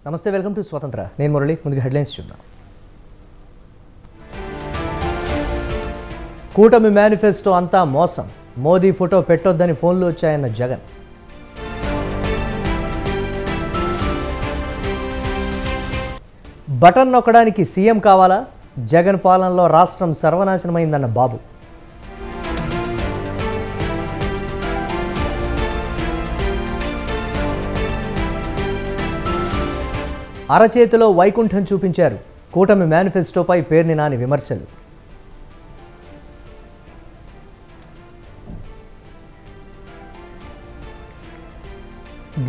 నమస్తే, welcome to స్వతంత్ర. నేను మురళి. ముందుగా హెడ్లైన్స్ చూద్దాం. కూటమి మేనిఫెస్టో అంతా మోసం, మోదీ ఫోటో పెట్టొద్దని ఫోన్లు వచ్చాయన్న జగన్. బటన్ నొక్కడానికి సీఎం కావాలా? జగన్ పాలనలో రాష్ట్రం సర్వనాశనమైందన్న బాబు. అరచేతిలో వైకుంఠం చూపించారు. కూటమి మేనిఫెస్టోపై పేర్ని నాని విమర్శలు.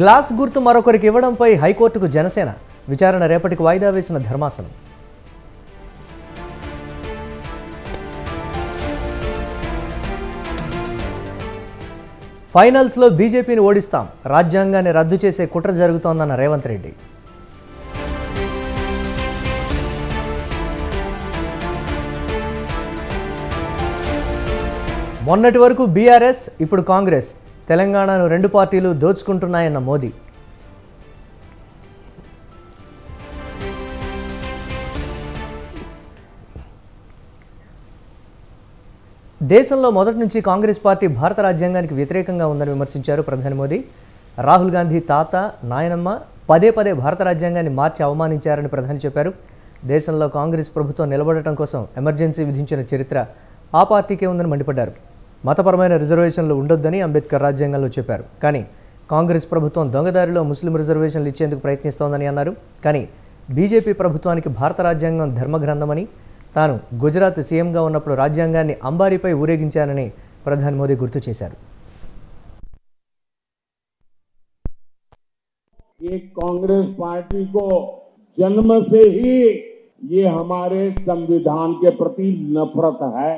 గ్లాస్ గుర్తు మరొకరికి ఇవ్వడంపై హైకోర్టుకు జనసేన విచారణ రేపటికి వాయిదా వేసిన ధర్మాసనం. ఫైనల్స్లో బీజేపీని ఓడిస్తాం, రాజ్యాంగాన్ని రద్దు చేసే కుట్ర జరుగుతోందన్న రేవంత్ రెడ్డి. మొన్నటి వరకు బీఆర్ఎస్, ఇప్పుడు కాంగ్రెస్, తెలంగాణను రెండు పార్టీలు దోచుకుంటున్నాయన్న మోదీ. దేశంలో మొదటి నుంచి కాంగ్రెస్ పార్టీ భారత రాజ్యాంగానికి వ్యతిరేకంగా ఉందని విమర్శించారు ప్రధాని మోదీ. రాహుల్ గాంధీ తాత, నాయనమ్మ పదే పదే భారత రాజ్యాంగాన్ని మార్చి అవమానించారని ప్రధాని చెప్పారు. దేశంలో కాంగ్రెస్ ప్రభుత్వం నిలబడటం కోసం ఎమర్జెన్సీ విధించిన చరిత్ర ఆ పార్టీకే ఉందని మండిపడ్డారు. మతపరమైన రిజర్వేషన్లు ఉండొద్దని అంబేద్కర్ రాజ్యాంగంలో చెప్పారు. కానీ కాంగ్రెస్ ప్రభుత్వం దొంగదారిలో ముస్లిం రిజర్వేషన్లు ఇచ్చేందుకు ప్రయత్నిస్తోందని అన్నారు. కానీ బీజేపీ ప్రభుత్వానికి భారత రాజ్యాంగం ధర్మగ్రంథమని, తాను గుజరాత్ సీఎంగా ఉన్నప్పుడు రాజ్యాంగాన్ని అంబారీపై ఊరేగించానని ప్రధాని మోదీ గుర్తు చేశారు. कांग्रेस पार्टी को जन्म से ही ये हमारे संविधान के प्रति नफरत है।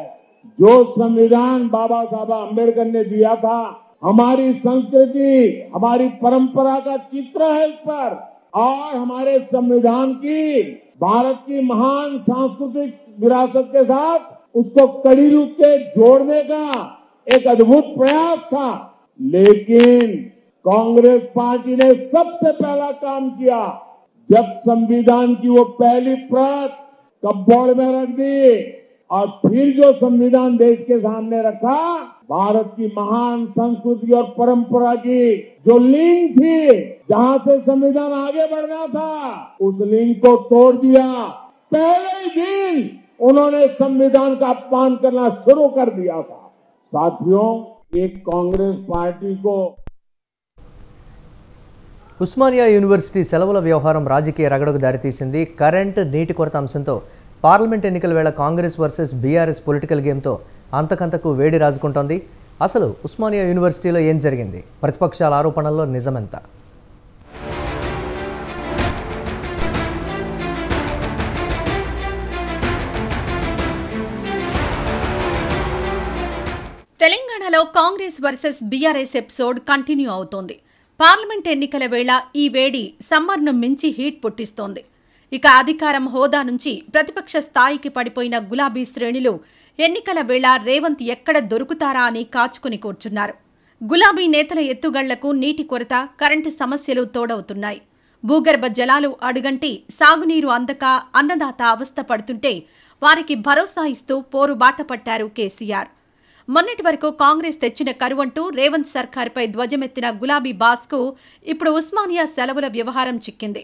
जो संविधान बाबा साहब अम्बेडकर ने दिया था, हमारी संस्कृति, हमारी परंपरा का चित्र है इस पर, और हमारे संविधान की, भारत की महान सांस्कृतिक विरासत के साथ उसको कड़ी रूप से जोड़ने का एक अद्भुत प्रयास था। लेकिन कांग्रेस पार्टी ने सबसे पहला काम किया, जब संविधान की वो पहली प्रत कपबोर्ड में रख दी और फिर जो संविधान देश के सामने रखा, भारत की महान संस्कृति और परंपरा की जो लिंक थी, जहां से संविधान आगे बढ़ना था, उस लिंक को तोड़ दिया। पहले ही दिन उन्होंने संविधान का अपमान करना शुरू कर दिया था। साथियों, एक कांग्रेस पार्टी को ఉస్మానియా యూనివర్సిటీ సెలవుల వ్యవహారం రాజకీయ రగడకు దారితీసింది. కరెంట్, నీటి కొరత అంశంతో పార్లమెంట్ ఎన్నికల వేళ కాంగ్రెస్ వర్సెస్ బీఆర్ఎస్ పొలిటికల్ గేమ్తో అంతకంతకు వేడి రాజుకుంటోంది. అసలు ఉస్మానియా యూనివర్సిటీలో ఏం జరిగింది? ప్రతిపక్షాల ఆరోపణల్లో నిజమెంత? తెలంగాణలో Congress versus BRS episode continue అవుతోంది. పార్లమెంట్ ఎన్నికల వేళ ఈ వేడి సమ్మర్ను మించి హీట్ పుట్టిస్తోంది. ఇక అధికారం హోదా నుంచి ప్రతిపక్ష స్థాయికి పడిపోయిన గులాబీ శ్రేణులు ఎన్నికల వేళ రేవంత్ ఎక్కడ దొరుకుతారా అని కాచుకుని కూర్చున్నారు. గులాబీ నేతల ఎత్తుగళ్లకు నీటి కొరత, కరెంటు సమస్యలు తోడవుతున్నాయి. భూగర్భ జలాలు అడుగంటి సాగునీరు అందక అన్నదాత అవస్థ పడుతుంటే వారికి భరోసా ఇస్తూ పోరుబాట పట్టారు కేసీఆర్. మొన్నటి వరకు కాంగ్రెస్ తెచ్చిన కరువంటూ రేవంత్ సర్కార్పై ధ్వజమెత్తిన గులాబీ బాస్కు ఇప్పుడు ఉస్మానియా సెలవుల వ్యవహారం చిక్కింది.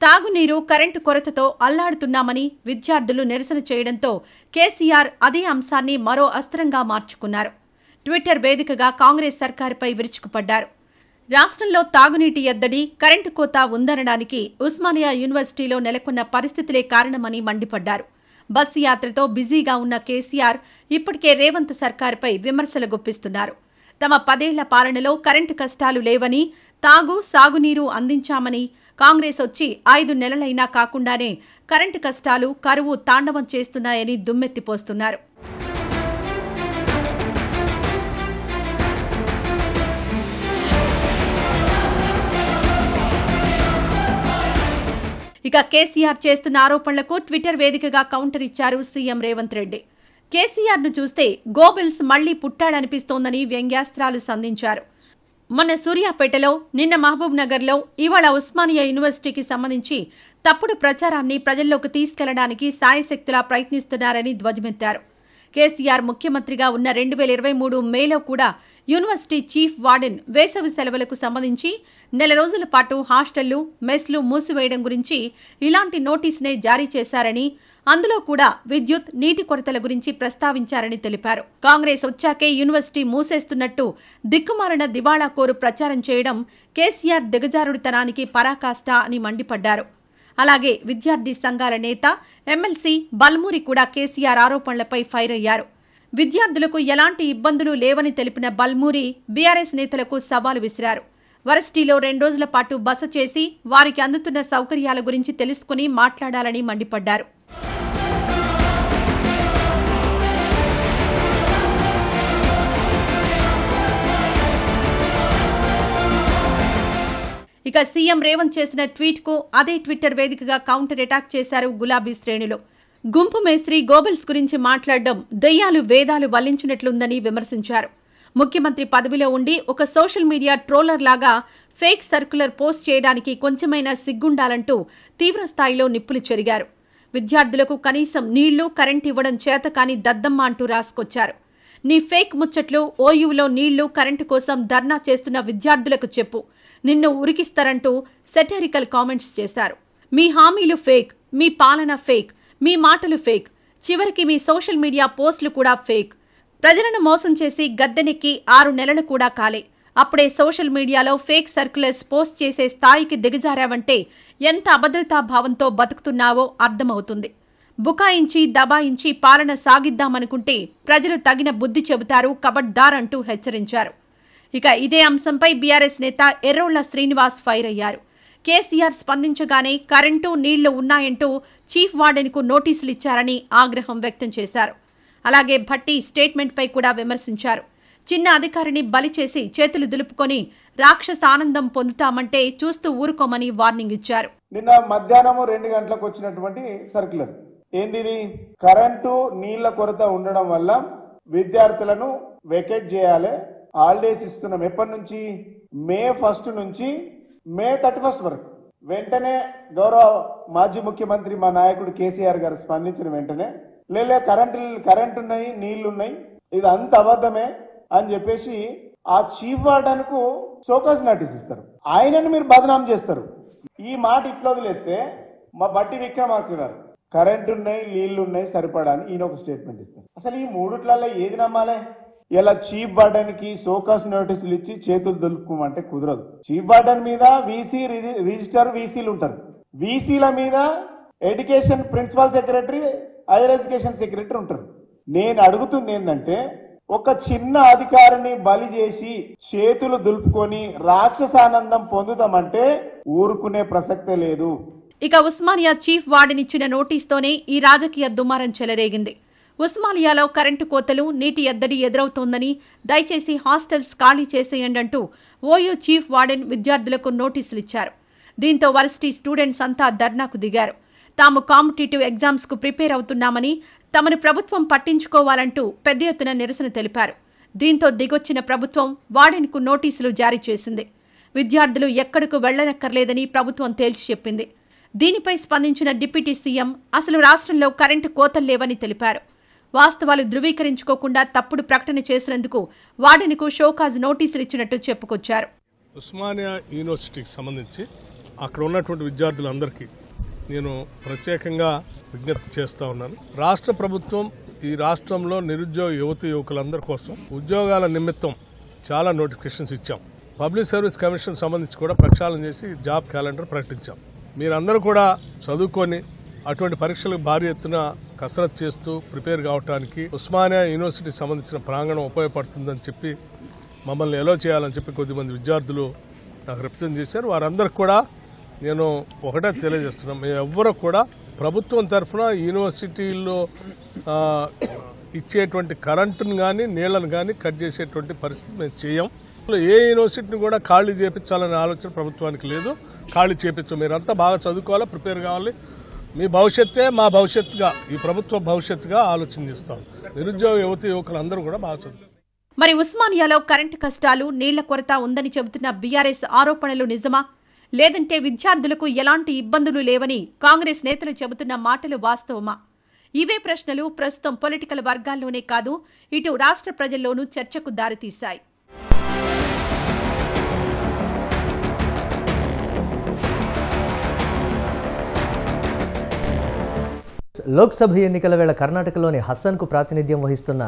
తాగునీరు, కరెంటు కొరతతో అల్లాడుతున్నామని విద్యార్థులు నిరసన చేయడంతో కేసీఆర్ అదే అంశాన్ని మరో అస్త్రంగా మార్చుకున్నారు. ట్విట్టర్ వేదికగా కాంగ్రెస్ సర్కారుపై విరుచుకుపడ్డారు. రాష్ట్రంలో తాగునీటి ఎద్దడి, కరెంటు కోత ఉందనడానికి ఉస్మానియా యూనివర్సిటీలో నెలకొన్న పరిస్థితులే కారణమని మండిపడ్డారు. బస్సు యాత్రతో బిజీగా ఉన్న కేసీఆర్ ఇప్పటికే రేవంత్ సర్కారుపై విమర్శలు గుప్పిస్తున్నారు. తమ 10 ఏళ్ల పాలనలో కరెంటు కష్టాలు లేవని, తాగు, సాగునీరు అందించామని, కాంగ్రెస్ వచ్చి 5 నెలలైనా కాకుండానే కరెంటు కష్టాలు, కరువు తాండవం చేస్తున్నాయని దుమ్మెత్తిపోస్తున్నారు. ఇక కేసీఆర్ చేస్తున్న ఆరోపణలకు ట్విట్టర్ వేదికగా కౌంటర్ ఇచ్చారు సీఎం రేవంత్ రెడ్డి. కేసీఆర్ను చూస్తే గోబెల్స్ మళ్లీ పుట్టాడనిపిస్తోందని వ్యంగ్యాస్త్రాలు సంధించారు. మొన్న సూర్యాపేటలో, నిన్న మహబూబ్ నగర్లో, ఇవాళ ఉస్మానియా యూనివర్సిటీకి సంబంధించి తప్పుడు ప్రచారాన్ని ప్రజల్లోకి తీసుకెళ్లడానికి సాయశక్తులా ప్రయత్నిస్తున్నారని ధ్వజమెత్తారు. కేసీఆర్ ముఖ్యమంత్రిగా ఉన్న 2023 మేలో కూడా యూనివర్సిటీ చీఫ్ వార్డెన్ వేసవి సెలవులకు సంబంధించి నెల రోజుల పాటు హాస్టళ్లు, మెస్లు మూసివేయడం గురించి ఇలాంటి నోటీసునే జారీ చేశారని, అందులో కూడా విద్యుత్, నీటి కొరతల గురించి ప్రస్తావించారని తెలిపారు. కాంగ్రెస్ వచ్చాకే యూనివర్సిటీ మూసేస్తున్నట్టు దిక్కుమాలిన దివాళా కోరు ప్రచారం చేయడం కేసీఆర్ దిగజారుడితనానికి పరాకాష్ట అని మండిపడ్డారు. అలాగే విద్యార్థి సంఘాల నేత ఎమ్మెల్సీ బల్మూరి కూడా కేసీఆర్ ఆరోపణలపై ఫైర్ అయ్యారు. విద్యార్థులకు ఎలాంటి ఇబ్బందులు లేవని తెలిపిన బల్మూరి బీఆర్ఎస్ నేతలకు సవాలు విసిరారు. వర్సిటీలో 2 రోజుల పాటు బస చేసి వారికి అందుతున్న సౌకర్యాల గురించి తెలుసుకుని మాట్లాడాలని మండిపడ్డారు. ఇక సీఎం రేవంత్ చేసిన ట్వీట్కు అదే ట్విట్టర్ వేదికగా కౌంటర్ అటాక్ చేశారు గులాబీ శ్రేణులు. గుంపు మేస్త్రి గోబెల్స్ గురించి మాట్లాడడం దెయ్యాలు వేదాలు వల్లించినట్లుందని విమర్శించారు. ముఖ్యమంత్రి పదవిలో ఉండి ఒక సోషల్ మీడియా ట్రోలర్ లాగా ఫేక్ సర్క్యులర్ పోస్ట్ చేయడానికి కొంచెమైనా సిగ్గుండాలంటూ తీవ్రస్థాయిలో నిప్పులు చెరిగారు. విద్యార్థులకు కనీసం నీళ్లు, కరెంట్ ఇవ్వడం చేతకాని దద్దమ్మ అంటూ రాసుకొచ్చారు. నీ ఫేక్ ముచ్చట్లు ఓయూలో నీళ్లు, కరెంటు కోసం ధర్నా చేస్తున్న విద్యార్థులకు చెప్పు, నిన్ను ఉరికిస్తారంటూ సెటరికల్ కామెంట్స్ చేశారు. మీ హామీలు ఫేక్, మీ పాలన ఫేక్, మీ మాటలు ఫేక్, చివరికి మీ సోషల్ మీడియా పోస్టులు కూడా ఫేక్. ప్రజలను మోసం చేసి గద్దెనెక్కి 6 నెలలు కూడా కాలే. అప్పుడే సోషల్ మీడియాలో ఫేక్ సర్క్యులర్స్ పోస్ట్ చేసే స్థాయికి దిగజారావంటే ఎంత అభద్రతా భావంతో బతుకుతున్నావో అర్థమవుతుంది. బుకాయించి దబాయించి పాలన సాగిద్దామనుకుంటే ప్రజలు తగిన బుద్ధి చెబుతారు, కబడ్దార్ అంటూ హెచ్చరించారు. ఇక ఇదే అంశంపై బీఆర్ఎస్ నేత ఎర్రోళ్ల శ్రీనివాస్ ఫైర్ అయ్యారు. కేసీఆర్ స్పందించగానే కరెంటు, నీళ్లు ఉన్నాయంటూ చీఫ్ వార్డెన్కు నోటీసులు ఇచ్చారని ఆగ్రహం వ్యక్తం చేశారు. అలాగే భట్టి స్టేట్మెంట్పై కూడా విమర్శించారు. చిన్న అధికారిని బలి చేసి చేతులు దులుపుకొని రాక్షస ఆనందం పొందుతామంటే చూస్తూ ఊరుకోమని వార్నింగ్ ఇచ్చారు. నిన్న మధ్యాహ్నం 2 గంటలకు వచ్చినటువంటి సర్క్యులర్ ఏంటిది? కరెంటు, నీళ్ల కొరత ఉండడం వల్ల విద్యార్థులను వెకేట్ చేయాలి, హాలిడేస్ ఇస్తున్నాం. ఎప్పటి నుంచి? మే 1 నుంచి మే 31 వరకు. వెంటనే గౌరవ మాజీ ముఖ్యమంత్రి మా నాయకుడు కేసీఆర్ గారు స్పందించిన వెంటనే కరెంట్ ఉన్నాయి, నీళ్లు ఉన్నాయి, ఇది అంత అబద్ధమే అని చెప్పేసి ఆ చీఫ్ వార్డెన్ కు షోకాజ్ నోటీస్ ఇస్తారు. ఆయనను మీరు బదనాం చేస్తారు. ఈ మాట ఇట్లా వదిలేస్తే మా బట్టి విక్రమార్క గారు కరెంట్ ఉన్నాయి, నీళ్లు ఉన్నాయి సరిపడా అని ఈయన ఒక స్టేట్మెంట్ ఇస్తారు. అసలు ఈ మూడిట్లలో ఏది నమ్మాలి? ఇలా చీఫ్ వార్డెన్ కి షోకాజ్ నోటీసులు ఇచ్చి చేతులు దులుపుకోమంటే కుదరదు. చీఫ్ వార్డెన్ మీద వీసీ, రిజిస్టర్ వీసీలు ఉంటారు. వీసీల మీద education principal secretary, higher education secretary ఉంటారు. నేను అడుగుతుంది ఏంటంటే, ఒక చిన్న అధికారిని బలి చేసి చేతులు దులుపుకొని రాక్షసానందం పొందుతామంటే ఊరుకునే ప్రసక్తే లేదు. ఇక ఉస్మానియా చీఫ్ వార్డెన్ ఇచ్చిన నోటీస్తోనే ఈ రాజకీయ దుమారం చెలరేగింది. ఉస్మానియాలో కరెంటు కోతలు, నీటి ఎద్దడి ఎదురవుతోందని, దయచేసి హాస్టల్స్ ఖాళీ చేసేయండంటూ ఓయూ చీఫ్ వార్డెన్ విద్యార్థులకు నోటీసులు ఇచ్చారు. దీంతో వర్సిటీ స్టూడెంట్స్ అంతా ధర్నాకు దిగారు. తాము కాంపిటేటివ్ ఎగ్జామ్స్ కు ప్రిపేర్ అవుతున్నామని, తమను ప్రభుత్వం పట్టించుకోవాలంటూ పెద్ద ఎత్తున నిరసన తెలిపారు. దీంతో దిగొచ్చిన ప్రభుత్వం వార్డెన్కు నోటీసులు జారీ చేసింది. విద్యార్థులు ఎక్కడకు వెళ్లనక్కర్లేదని ప్రభుత్వం తేల్చి చెప్పింది. దీనిపై స్పందించిన డిప్యూటీ సీఎం అసలు రాష్ట్రంలో కరెంటు కోతలు లేవని తెలిపారు. వాస్తవాలు ధృవీకరించుకోకుండా తప్పుడు ప్రకటన చేసినందుకు వార్డెన్కు షోకాజ్ నోటీసులు ఇచ్చినట్టు చెప్పుకొచ్చారు. ఉస్మానియా యూనివర్సిటీకి సంబంధించి అక్కడ ఉన్నటువంటి విద్యార్థులందరికీ నేను ప్రత్యేకంగా విజ్ఞప్తి చేస్తా ఉన్నాను. రాష్ట్ర ప్రభుత్వం ఈ రాష్ట్రంలో నిరుద్యోగ యువకులందరి కోసం ఉద్యోగాల నిమిత్తం చాలా నోటిఫికేషన్స్ ఇచ్చాం. పబ్లిక్ సర్వీస్ కమిషన్ సంబంధించి కూడా ప్రక్షాళన చేసి జాబ్ క్యాలెండర్ ప్రకటించాం. మీరందరూ కూడా చదువుకొని అటువంటి పరీక్షలకు భారీ ఎత్తున కసరత్తు చేస్తూ ప్రిపేర్ కావడానికి ఉస్మానియా యూనివర్సిటీకి సంబంధించిన ప్రాంగణం ఉపయోగపడుతుందని చెప్పి మమ్మల్ని ఎలో చేయాలని చెప్పి కొద్దిమంది విద్యార్థులు నాకు రిప్రజెంట్ చేశారు. వారందరికి కూడా నేను ఒకటే తెలియజేస్తున్నాం, మేము ఎవ్వరూ కూడా ప్రభుత్వం తరఫున యూనివర్సిటీల్లో ఇచ్చేటువంటి కరెంటును కానీ నీళ్లను కానీ కట్ చేసేటువంటి పరిస్థితి మేము చేయం. ఏ యూనివర్సిటీని కూడా ఖాళీ చేయించాలనే ఆలోచన ప్రభుత్వానికి లేదు. ఖాళీ చేయించు, మీరంతా బాగా చదువుకోవాలి, ప్రిపేర్ కావాలి. మీ భవిష్యత్తే మా భవిష్యత్తుగా, ఈ ప్రభుత్వ భవిష్యత్తుగా ఆలోచన చేస్తాం. నిరుద్యోగ యువకులందరూ కూడా బాగా చదువుకోవాలి. మరి ఉస్మానియాలో కరెంటు కష్టాలు, నీళ్ల కొరత ఉందని చెబుతున్న బీఆర్ఎస్ ఆరోపణలు నిజమా? లేదంటే విద్యార్థులకు ఎలాంటి ఇబ్బందులు లేవని కాంగ్రెస్ నేతలు చెబుతున్న మాటలు వాస్తవమా? ఇవే ప్రశ్నలు ప్రస్తుతం పొలిటికల్ వర్గాల్లోనే కాదు, ఇటు రాష్ట్ర ప్రజల్లోనూ చర్చకు దారితీశాయి. లోక్సభ ఎన్నికల వేళ కర్ణాటకలోని హసన్కు ప్రాతినిధ్యం వహిస్తున్న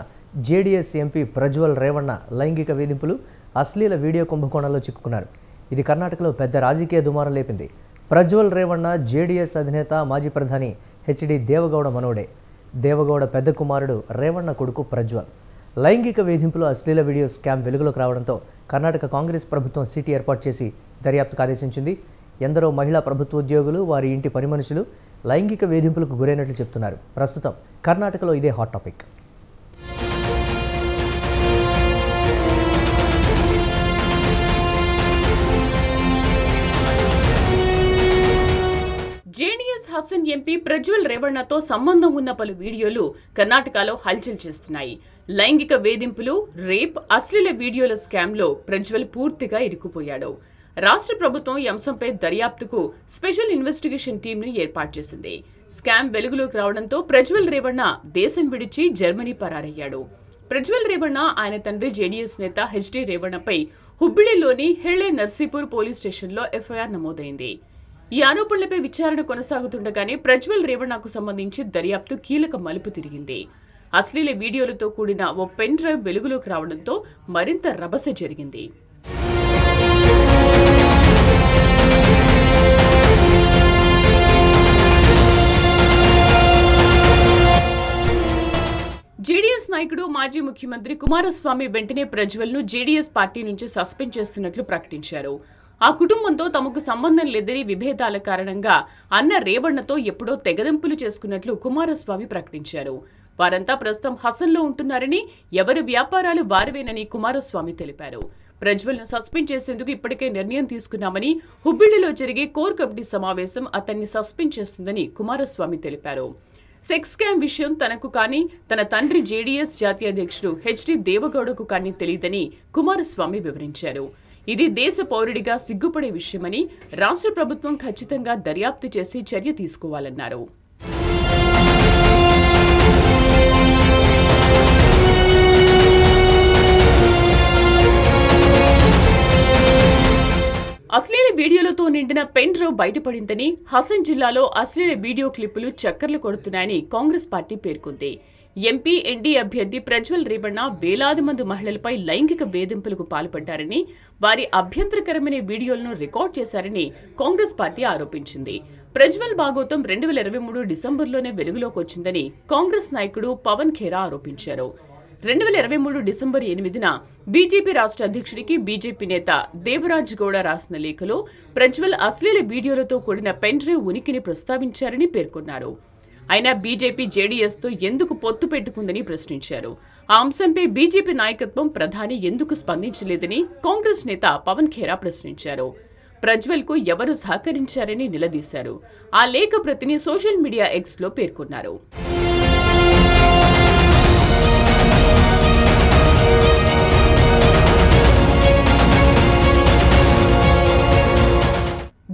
జేడీఎస్ ఎంపీ ప్రజ్వల్ రేవణ్ణ లైంగిక వేధింపులు, అశ్లీల వీడియో కుంభకోణంలో చిక్కుకున్నారు. ఇది కర్ణాటకలో పెద్ద రాజకీయ దుమారం లేపింది. ప్రజ్వల్ రేవణ్ణ జేడీఎస్ అధినేత, మాజీ ప్రధాని హెచ్డి దేవగౌడ మనవడే. దేవగౌడ పెద్ద కుమారుడు రేవణ్ణ కొడుకు ప్రజ్వల్. లైంగిక వేధింపులు, అశ్లీల వీడియో స్కామ్ వెలుగులోకి రావడంతో కర్ణాటక కాంగ్రెస్ ప్రభుత్వం సిటీ ఏర్పాటు చేసి దర్యాప్తుకు ఆదేశించింది. ఎందరో మహిళా ప్రభుత్వ ఉద్యోగులు, వారి ఇంటి పని మనుషులు లైంగిక వేధింపులకు గురైనట్లు చెప్తున్నారు. ప్రస్తుతం కర్ణాటకలో ఇదే hot topic. JDS Hassan MP Prajwal రేవణ్ణతో సంబంధం ఉన్న పలు వీడియోలు కర్ణాటకలో హల్చల్ చేస్తున్నాయి. లైంగిక వేధింపులు, రేప్, అశ్లీల వీడియోల స్కామ్లో ప్రజ్వల్ పూర్తిగా ఇరుక్కుపోయాడు. రాష్ట్ర ప్రభుత్వం ఈ అంశంపై దర్యాప్తుకు స్పెషల్ ఇన్వెస్టిగేషన్ టీంను ఏర్పాటు చేసింది. స్కామ్ వెలుగులోకి రావడంతో ప్రజ్వల్ రేవణ్ణ దేశం విడిచి జర్మనీ పరారయ్యాడు. ప్రజ్వల్ రేవణ్ణ, ఆయన తండ్రి జేడీఎస్ నేత హెచ్డి రేవణ్ణపై హుబ్బిళిలోని హెళ్లే నర్సీపూర్ పోలీస్ స్టేషన్లో ఎఫ్ఐఆర్ నమోదైంది. ఈ ఆరోపణలపై విచారణ కొనసాగుతుండగానే ప్రజ్వల్ రేవణ్ణకు సంబంధించి దర్యాప్తు కీలక మలుపు తిరిగింది. అశ్లీల వీడియోలతో కూడిన ఓ పెన్ డ్రైవ్ వెలుగులోకి రావడంతో మరింత రభస జరిగింది. జేడీఎస్ నాయకుడు, మాజీ ముఖ్యమంత్రి కుమారస్వామి వెంటనే ప్రజ్వల్ను జేడీఎస్ పార్టీ నుంచి సస్పెండ్ చేస్తున్నట్లు ప్రకటించారు. ఆ కుటుంబంతో తమకు సంబంధం లేదని, విభేదాల కారణంగా అన్న రేవణ్ణతో ఎప్పుడో తెగదెంపులు చేసుకున్నట్లు కుమారస్వామి ప్రకటించారు. వారంతా ప్రస్తుతం హసన్లో ఉంటున్నారని, ఎవరి వ్యాపారాలు వారివేనని కుమారస్వామి తెలిపారు. ప్రజ్వల్ను సస్పెండ్ చేసేందుకు ఇప్పటికే నిర్ణయం తీసుకున్నామని, హుబ్బిళ్లిలో జరిగే కోర్ కమిటీ సమావేశం అతన్ని సస్పెండ్ చేస్తుందని కుమారస్వామి తెలిపారు. సెక్స్ స్కామ్ విషయం తనకు కానీ, తన తండ్రి జేడీఎస్ జాతీయ అధ్యక్షుడు హెచ్డి దేవగౌడకు కానీ తెలియదని కుమారస్వామి వివరించారు. ఇది దేశ పౌరుడిగా సిగ్గుపడే విషయమని, రాష్ట్ర ప్రభుత్వం ఖచ్చితంగా దర్యాప్తు చేసి చర్య తీసుకోవాలన్నారు. అశ్లీల వీడియోలతో నిండిన పెన్ డ్రైవ్ బయటపడిందని, హసన్ జిల్లాలో అశ్లీల వీడియో క్లిప్పులు చక్కర్లు కొడుతున్నాయని కాంగ్రెస్ పార్టీ పేర్కొంది. ఎంపీ, ఎన్డీఏ అభ్యర్థి ప్రజ్వల్ రేవణ్ణ వేలాది మంది మహిళలపై లైంగిక వేధింపులకు పాల్పడ్డారని, వారి అభ్యంతరకరమైన వీడియోలను రికార్డ్ చేశారని కాంగ్రెస్ పార్టీ ఆరోపించింది. ప్రజ్వల్ భాగోతం 2023 డిసెంబర్లోనే వెలుగులోకి వచ్చిందని కాంగ్రెస్ నాయకుడు పవన్ ఖేరా ఆరోపించారు. 2023 డిసెంబర్ 8న బీజేపీ రాష్ట్ర అధ్యక్షుడికి బీజేపీ నేత దేవరాజ్ గౌడ రాసిన లేఖలో ప్రజ్వల్ అశ్లీల వీడియోలతో కూడిన పెన్ డ్రైవ్ ఉనికిని ప్రస్తావించారని పేర్కొన్నారు. అయినా బీజేపీ జేడీఎస్తో ఎందుకు పొత్తు పెట్టుకుందని ప్రశ్నించారు. ఆ అంశంపై బీజేపీ నాయకత్వం, ప్రధాని ఎందుకు స్పందించలేదని కాంగ్రెస్ నేత పవన్ ఖేరా ప్రశ్నించారు. ప్రజ్వల్కు ఎవరు సహకరించారని నిలదీశారు. ఆ లేఖ ప్రతిని సోషల్ మీడియా ఎక్స్లో పేర్కొన్నారు.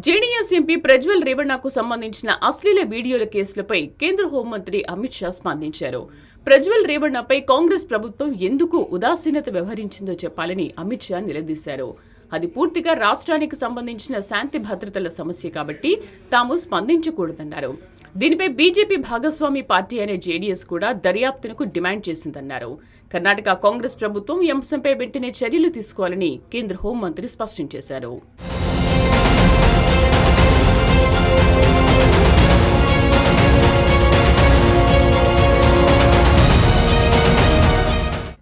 జేడీఎస్ ఎంపీ ప్రజ్వల్ రేవణ్ణకు సంబంధించిన అశ్లీల వీడియోల కేసులపై కేంద్ర హోంమంత్రి అమిత్ షా స్పందించారు. ప్రజ్వల్ రేవణ్ణపై కాంగ్రెస్ ప్రభుత్వం ఎందుకు ఉదాసీనత వ్యవహరించిందో చెప్పాలని అమిత్ షా నిలదీశారు. అది పూర్తిగా రాష్ట్రానికి సంబంధించిన శాంతి భద్రతల సమస్య కాబట్టి తాము స్పందించకూడదన్నారు. దీనిపై బీజేపీ భాగస్వామి పార్టీ అయిన జేడీఎస్ కూడా దర్యాప్తునకు డిమాండ్ చేసిందన్నారు. కర్ణాటక కాంగ్రెస్ ప్రభుత్వం ఈ అంశంపై వెంటనే చర్యలు తీసుకోవాలని కేంద్ర హోంమంత్రి స్పష్టం చేశారు.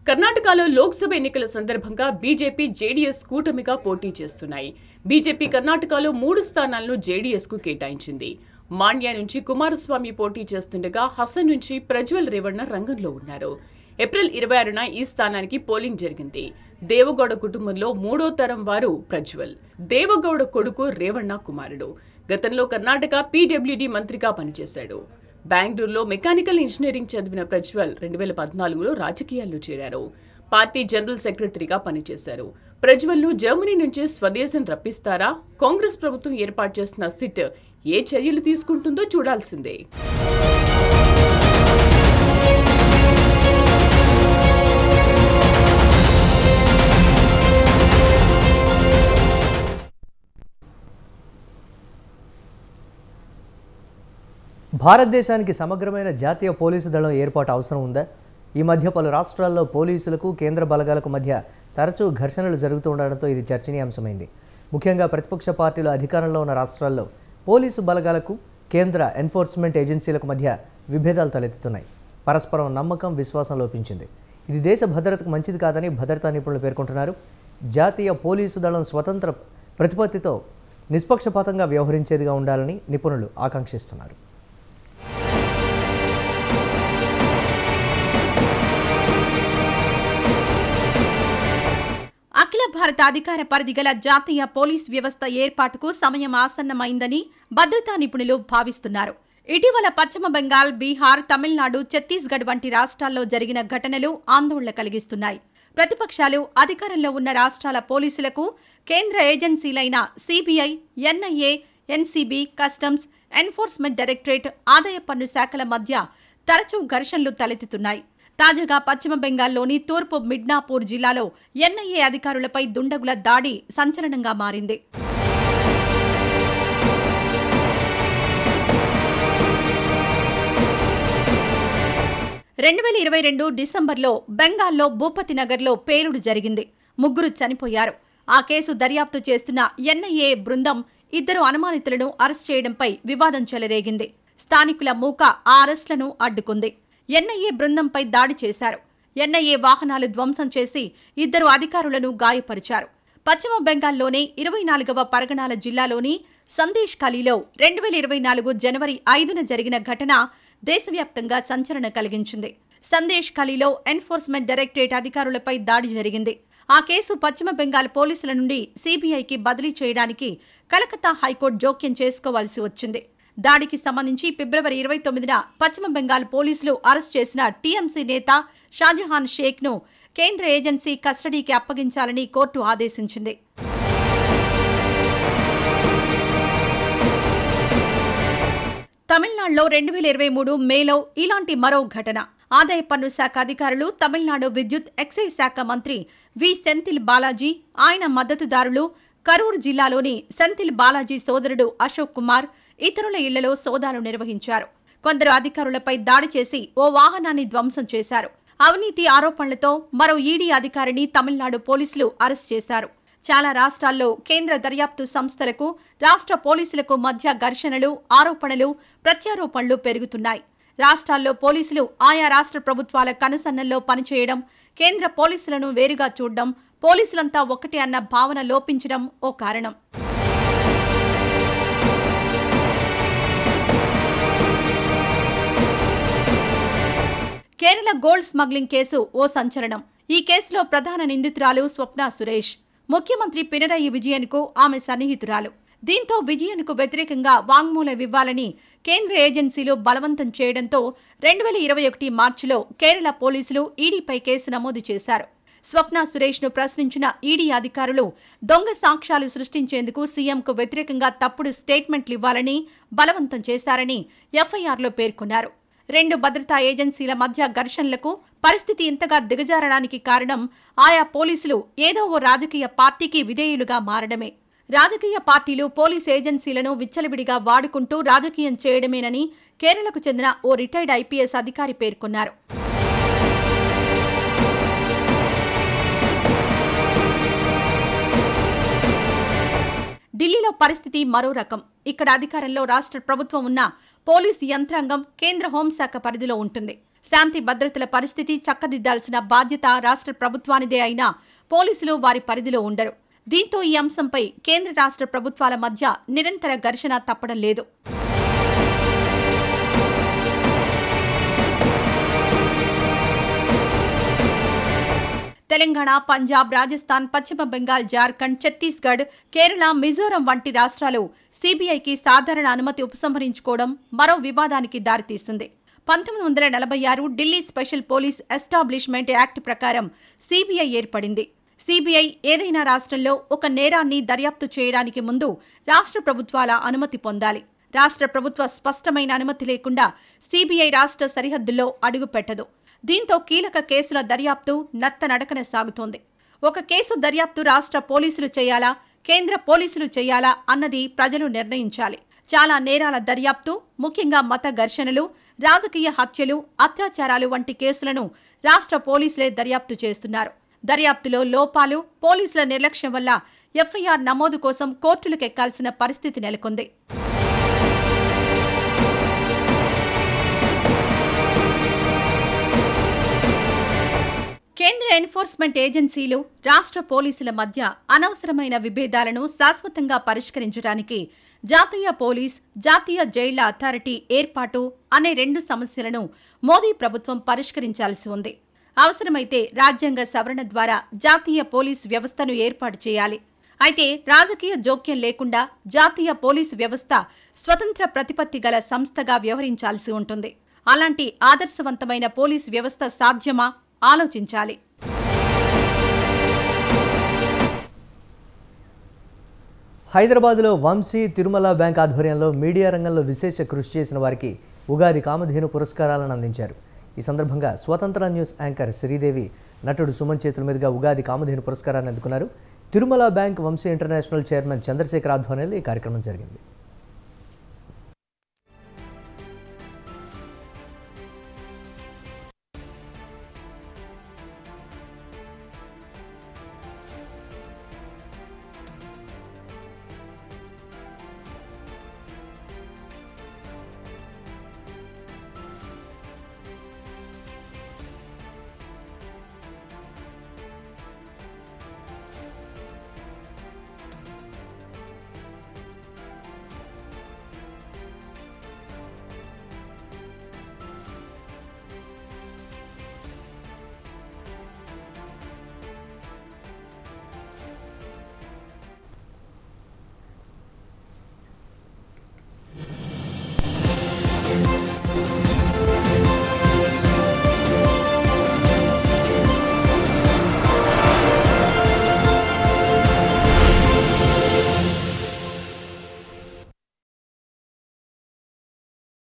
కర్ణాటకలో లోక్సభ ఎన్నికల సందర్భంగా బీజేపీ, జేడీఎస్ కూటమిగా పోటీ చేస్తున్నాయి. బీజేపీ కర్ణాటకలో 3 స్థానాలను జేడీఎస్కు కేటాయించింది. మాండ్యా నుంచి కుమారస్వామి పోటీ చేస్తుండగా హసన్ నుంచి ప్రజ్వల్ రేవణ్ణ రంగంలో ఉన్నారు. ఏప్రిల్ 26న ఈ స్థానానికి పోలింగ్ జరిగింది. దేవగౌడ కుటుంబంలో 3వ తరం వారు ప్రజ్వల్. దేవగౌడ కొడుకు రేవణ్ణ కుమారుడు. గతంలో కర్ణాటక పీడబ్ల్యూడీ మంత్రిగా పనిచేశాడు. బెంగళూరులో మెకానికల్ ఇంజనీరింగ్ చదివిన ప్రజ్వల్ 2014లో రాజకీయాల్లో చేరారు. పార్టీ జనరల్ సెక్రటరీగా పనిచేశారు. ప్రజ్వల్ను జర్మనీ నుంచి స్వదేశం రప్పిస్తారా? కాంగ్రెస్ ప్రభుత్వం ఏర్పాటు చేసిన సిట్ ఏ చర్యలు తీసుకుంటుందో చూడాల్సిందే. భారతదేశానికి సమగ్రమైన జాతీయ పోలీసు దళం ఏర్పాటు అవసరం ఉందా? ఈ మధ్య పలు రాష్ట్రాల్లో పోలీసులకు కేంద్ర బలగాలకు మధ్య తరచూ ఘర్షణలు జరుగుతూ ఉండడంతో ఇది చర్చనీయాంశమైంది. ముఖ్యంగా ప్రతిపక్ష పార్టీలు అధికారంలో ఉన్న రాష్ట్రాల్లో పోలీసు బలగాలకు కేంద్ర ఎన్ఫోర్స్మెంట్ ఏజెన్సీలకు మధ్య విభేదాలు తలెత్తుతున్నాయి. పరస్పరం నమ్మకం, విశ్వాసం లోపించింది. ఇది దేశ భద్రతకు మంచిది కాదని భద్రతా నిపుణులు పేర్కొంటున్నారు. జాతీయ పోలీసు దళం స్వతంత్ర ప్రతిపత్తితో నిష్పక్షపాతంగా వ్యవహరించేదిగా ఉండాలని నిపుణులు ఆకాంక్షిస్తున్నారు. అఖిల భారత అధికార పరిధి గల జాతీయ పోలీస్ వ్యవస్థ ఏర్పాటుకు సమయం ఆసన్నమైందని భద్రతా నిపుణులు భావిస్తున్నారు. ఇటీవల పశ్చిమ బెంగాల్, బీహార్, తమిళనాడు, ఛత్తీస్గఢ్ వంటి రాష్ట్రాల్లో జరిగిన ఘటనలు ఆందోళన కలిగిస్తున్నాయి. ప్రతిపక్షాలు అధికారంలో ఉన్న రాష్ట్రాల పోలీసులకు కేంద్ర ఏజెన్సీలైన CBI, NIA, NCB, customs, enforcement directorate, ఆదాయ పన్ను శాఖల మధ్య తరచూ ఘర్షణలు తలెత్తుతున్నాయి. తాజాగా పశ్చిమ బెంగాల్లోని తూర్పు మిడ్నాపూర్ జిల్లాలో ఎన్ఐఏ అధికారులపై దుండగుల దాడి సంచలనంగా మారింది. డిసెంబర్లో బెంగాల్లో భూపతి నగర్లో పేలుడు జరిగింది. 3 చనిపోయారు. ఆ కేసు దర్యాప్తు చేస్తున్న ఎన్ఐఏ బృందం 2 అనుమానితులను అరెస్ట్ చేయడంపై వివాదం చెలరేగింది. స్థానికుల మూక ఆ అరెస్టులను అడ్డుకుంది. ఎన్ఐఏ బృందంపై దాడి చేశారు. ఎన్ఐఏ వాహనాలు ధ్వంసం చేసి 2 అధికారులను గాయపరిచారు. పశ్చిమ బెంగాల్లోని 24వ పరగణాల జిల్లాలోని సందేశ్ ఖలీలో 2024 జనవరి 5న జరిగిన ఘటన దేశవ్యాప్తంగా సంచలనం కలిగించింది. సందేశ్ ఖలీలో ఎన్ఫోర్స్మెంట్ డైరెక్టరేట్ అధికారులపై దాడి జరిగింది. ఆ కేసు పశ్చిమ బెంగాల్ పోలీసుల నుండి సిబిఐకి బదిలీ చేయడానికి కలకత్తా హైకోర్టు జోక్యం చేసుకోవాల్సి వచ్చింది. దాడికి సంబంధించి ఫిబ్రవరి 29న పశ్చిమ బెంగాల్ పోలీసులు అరెస్ట్ చేసిన టీఎంసీ నేత షాజహాన్ షేక్ను కేంద్ర ఏజెన్సీ కస్టడీకి అప్పగించాలని కోర్టు ఆదేశించింది. తమిళనాడులో 2023 మేలో ఇలాంటి మరో ఘటన. ఆదాయ పన్ను శాఖ అధికారులు, తమిళనాడు విద్యుత్, ఎక్సైజ్ శాఖ మంత్రి వి సెంథిల్ బాలాజీ, ఆయన మద్దతుదారులు కరూర్ జిల్లాలోని సెంథిల్ బాలాజీ సోదరుడు అశోక్ కుమార్, ఇతరుల ఇళ్లలో సోదాలు నిర్వహించారు. కొందరు అధికారులపై దాడి చేసి ఓ వాహనాన్ని ధ్వంసం చేశారు. అవినీతి ఆరోపణలతో మరో ఈడీ అధికారిని తమిళనాడు పోలీసులు అరెస్ట్ చేశారు. చాలా రాష్ట్రాల్లో కేంద్ర దర్యాప్తు సంస్థలకు, రాష్ట్ర పోలీసులకు మధ్య ఘర్షణలు, ఆరోపణలు, ప్రత్యారోపణలు పెరుగుతున్నాయి. రాష్ట్రాల్లో పోలీసులు ఆయా రాష్ట్ర ప్రభుత్వాల కనుసన్నల్లో పనిచేయడం, కేంద్ర పోలీసులను వేరుగా చూడడం, పోలీసులంతా ఒకటే అన్న భావన లోపించడం ఓ కారణం. కేరళ గోల్డ్ స్మగ్లింగ్ కేసు ఓ సంచలనం. ఈ కేసులో ప్రధాన నిందితురాలు స్వప్న సురేష్. ముఖ్యమంత్రి పినరయి విజయన్కు ఆమె సన్నిహితురాలు. దీంతో విజయన్కు వ్యతిరేకంగా వాంగ్మూలమివ్వాలని కేంద్ర ఏజెన్సీలు బలవంతం చేయడంతో 2021 మార్చిలో కేరళ పోలీసులు ఈడీపై కేసు నమోదు చేశారు. స్వప్న సురేష్ను ప్రశ్నించిన ఈడీ అధికారులు దొంగ సాక్ష్యాలు సృష్టించేందుకు సీఎంకు వ్యతిరేకంగా తప్పుడు స్టేట్మెంట్లు ఇవ్వాలని బలవంతం చేశారని ఎఫ్ఐఆర్లో పేర్కొన్నారు. 2 భద్రతా ఏజెన్సీల మధ్య ఘర్షణలకు పరిస్థితి ఇంతగా దిగజారడానికి కారణం ఆయా పోలీసులు ఏదో ఓ రాజకీయ పార్టీకి విధేయులుగా మారడమే. రాజకీయ పార్టీలు పోలీస్ ఏజెన్సీలను విచ్చలవిడిగా వాడుకుంటూ రాజకీయం చేయడమేనని కేరళకు చెందిన ఓ రిటైర్డ్ ఐపీఎస్ అధికారి పేర్కొన్నారు. ఢిల్లీలో పరిస్థితి మరో రకం. ఇక్కడ అధికారంలో రాష్ట్ర ప్రభుత్వం ఉన్న పోలీసు యంత్రాంగం కేంద్ర హోంశాఖ పరిధిలో ఉంటుంది. శాంతి భద్రతల పరిస్థితి చక్కదిద్దాల్సిన బాధ్యత రాష్ట్ర ప్రభుత్వానిదే అయినా పోలీసులు వారి పరిధిలో ఉండరు. దీంతో ఈ అంశంపై కేంద్ర రాష్ట్ర ప్రభుత్వాల మధ్య నిరంతర ఘర్షణ తప్పడం లేదు. తెలంగాణ, పంజాబ్, రాజస్థాన్, పశ్చిమ బెంగాల్, జార్ఖండ్, ఛత్తీస్గఢ్, కేరళ, మిజోరం వంటి రాష్ట్రాలు సీబీఐకి సాధారణ అనుమతి ఉపసంహరించుకోవడం మరో వివాదానికి దారితీస్తుంది. 1946 Delhi special police establishment act ప్రకారం సిబిఐ ఏర్పడింది. సిబిఐ ఏదైనా రాష్ట్రంలో ఒక నేరాన్ని దర్యాప్తు చేయడానికి ముందు రాష్ట్ర ప్రభుత్వాల అనుమతి పొందాలి. రాష్ట్ర ప్రభుత్వ స్పష్టమైన అనుమతి లేకుండా సిబిఐ రాష్ట్ర సరిహద్దుల్లో అడుగుపెట్టదు. దీంతో కీలక కేసుల దర్యాప్తు నత్తనడకన సాగుతోంది. ఒక కేసు దర్యాప్తు రాష్ట్ర పోలీసులు చేయాలా, కేంద్ర పోలీసులు చేయాలా అన్నది ప్రజలు నిర్ణయించాలి. చాలా నేరాల దర్యాప్తు, ముఖ్యంగా మత ఘర్షణలు, రాజకీయ హత్యలు, అత్యాచారాలు వంటి కేసులను రాష్ట్ర పోలీసులే దర్యాప్తు చేస్తున్నారు. దర్యాప్తులో లోపాలు, పోలీసుల నిర్లక్ష్యం వల్ల ఎఫ్ఐఆర్ నమోదు కోసం కోర్టులకెక్కాల్సిన పరిస్థితి నెలకొంది. కేంద్ర ఎన్ఫోర్స్మెంట్ ఏజెన్సీలు, రాష్ట్ర పోలీసుల మధ్య అనవసరమైన విభేదాలను శాశ్వతంగా పరిష్కరించడానికి జాతీయ పోలీస్, జాతీయ జైళ్ల అథారిటీ ఏర్పాటు అనే 2 సమస్యలను మోదీ ప్రభుత్వం పరిష్కరించాల్సి ఉంది. అవసరమైతే రాజ్యాంగ సవరణ ద్వారా జాతీయ పోలీస్ వ్యవస్థను ఏర్పాటు చేయాలి. అయితే రాజకీయ జోక్యం లేకుండా జాతీయ పోలీసు వ్యవస్థ స్వతంత్ర ప్రతిపత్తి గల సంస్థగా వ్యవహరించాల్సి ఉంటుంది. అలాంటి ఆదర్శవంతమైన పోలీసు వ్యవస్థ సాధ్యమా ఆలోచించాలి. హైదరాబాద్లో వంశీ తిరుమల బ్యాంక్ ఆధ్వర్యంలో మీడియా రంగంలో విశేష కృషి చేసిన వారికి ఉగాది కామధేను పురస్కారాలను అందించారు. ఈ సందర్భంగా స్వతంత్ర న్యూస్ యాంకర్ శ్రీదేవి, నటుడు సుమన్ చేతుల మీదుగా ఉగాది కామధేను పురస్కారాన్ని అందుకున్నారు. Tirumala bank Vamshi international chairman Chandrashekhar ఆధ్వర్యంలో ఈ కార్యక్రమం జరిగింది.